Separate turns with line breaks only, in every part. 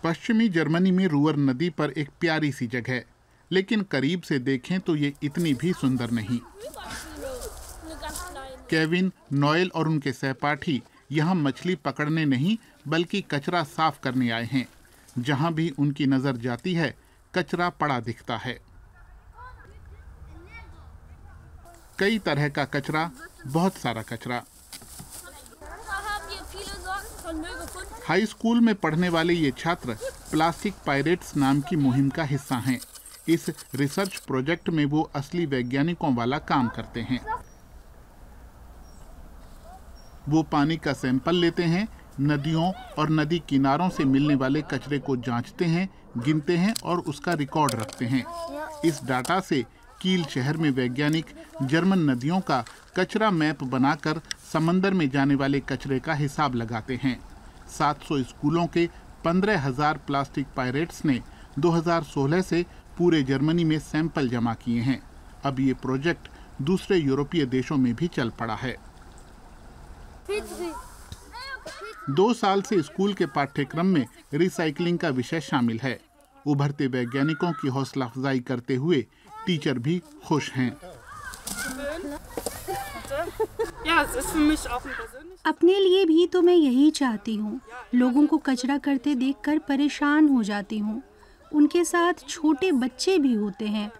पश्चिमी जर्मनी में रूअर नदी पर एक प्यारी सी जगह, लेकिन करीब से देखें तो ये इतनी भी सुंदर नहीं। केविन, नोएल और उनके सहपाठी यहाँ मछली पकड़ने नहीं बल्कि कचरा साफ करने आए हैं। जहाँ भी उनकी नजर जाती है कचरा पड़ा दिखता है। कई तरह का कचरा, बहुत सारा कचरा। हाई स्कूल में पढ़ने वाले ये छात्र प्लास्टिक पायरेट्स नाम की मुहिम का हिस्सा हैं। इस रिसर्च प्रोजेक्ट में वो असली वैज्ञानिकों वाला काम करते हैं। वो पानी का सैंपल लेते हैं, नदियों और नदी किनारों से मिलने वाले कचरे को जांचते हैं, गिनते हैं और उसका रिकॉर्ड रखते हैं। इस डाटा से कील शहर में वैज्ञानिक जर्मन नदियों का कचरा मैप बनाकर समंदर में जाने वाले कचरे का हिसाब लगाते हैं। 700 स्कूलों के 15,000 प्लास्टिक पायरेट्स ने 2016 से पूरे जर्मनी में सैंपल जमा किए हैं। अब ये प्रोजेक्ट दूसरे यूरोपीय देशों में भी चल पड़ा है। 2 साल से स्कूल के पाठ्यक्रम में रिसाइकलिंग का विषय शामिल है। उभरते वैज्ञानिकों की हौसला अफजाई करते हुए टीचर भी खुश हैं।
अपने लिए भी तो मैं यही चाहती हूँ। लोगों को कचरा करते देखकर परेशान हो जाती हूँ। उनके साथ छोटे बच्चे भी होते हैं,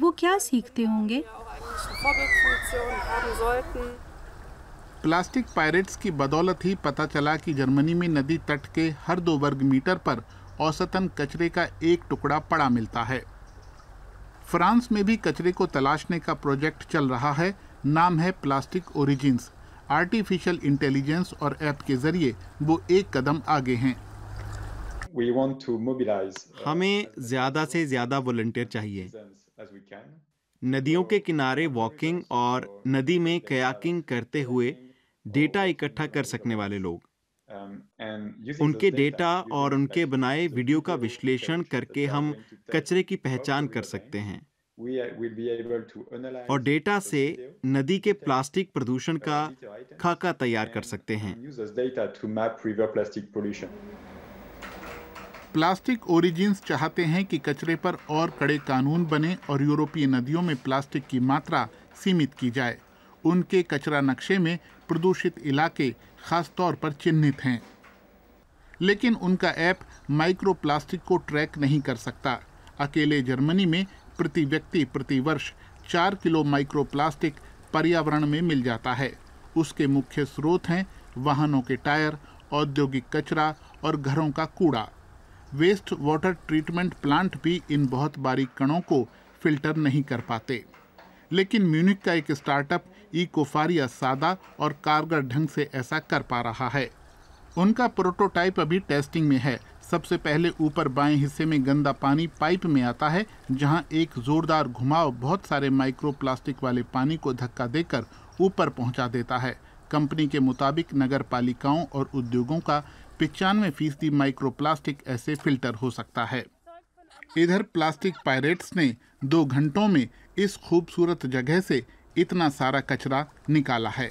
वो क्या सीखते होंगे।
प्लास्टिक पायरेट्स की बदौलत ही पता चला कि जर्मनी में नदी तट के हर 2 वर्ग मीटर पर औसतन कचरे का एक टुकड़ा पड़ा मिलता है। फ्रांस में भी कचरे को तलाशने का प्रोजेक्ट चल रहा है। नाम है प्लास्टिक ओरिजिन्स। आर्टिफिशियल इंटेलिजेंस और ऐप के जरिए वो एक कदम आगे हैं।
हमें ज़्यादा से ज़्यादा वॉलंटियर चाहिए। नदियों के किनारे वॉकिंग और नदी में कयाकिंग करते हुए डेटा इकट्ठा कर सकने वाले लोग। उनके डेटा और उनके बनाए वीडियो का विश्लेषण करके हम कचरे की पहचान कर सकते हैं और डेटा से नदी के प्लास्टिक प्रदूषण का खाका तैयार कर सकते हैं।
प्लास्टिक ओरिजिन्स चाहते हैं कि कचरे पर और कड़े कानून बने और यूरोपीय नदियों में प्लास्टिक की मात्रा सीमित की जाए। उनके कचरा नक्शे में प्रदूषित इलाके खास तौर पर चिन्हित हैं, लेकिन उनका ऐप माइक्रो प्लास्टिक को ट्रैक नहीं कर सकता। अकेले जर्मनी में प्रति व्यक्ति प्रति वर्ष 4 किलो माइक्रो प्लास्टिक पर्यावरण में मिल जाता है। उसके मुख्य स्रोत हैं वाहनों के टायर, औद्योगिक कचरा और घरों का कूड़ा। वेस्ट वाटर ट्रीटमेंट प्लांट भी इन बहुत बारीक कणों को फिल्टर नहीं कर पाते, लेकिन म्यूनिख का एक स्टार्टअप इकोफारिया सादा और कारगर ढंग से ऐसा कर पा रहा है। उनका प्रोटोटाइप अभी टेस्टिंग में है। सबसे पहले ऊपर बाएं हिस्से में गंदा पानी पाइप में आता है, जहां एक जोरदार घुमाव बहुत सारे माइक्रो प्लास्टिक वाले पानी को धक्का देकर ऊपर पहुंचा देता है। कंपनी के मुताबिक नगर पालिकाओं और उद्योगों का 95% माइक्रो प्लास्टिक ऐसे फिल्टर हो सकता है। इधर प्लास्टिक पायरेट्स ने 2 घंटों में इस खूबसूरत जगह से इतना सारा कचरा निकाला है।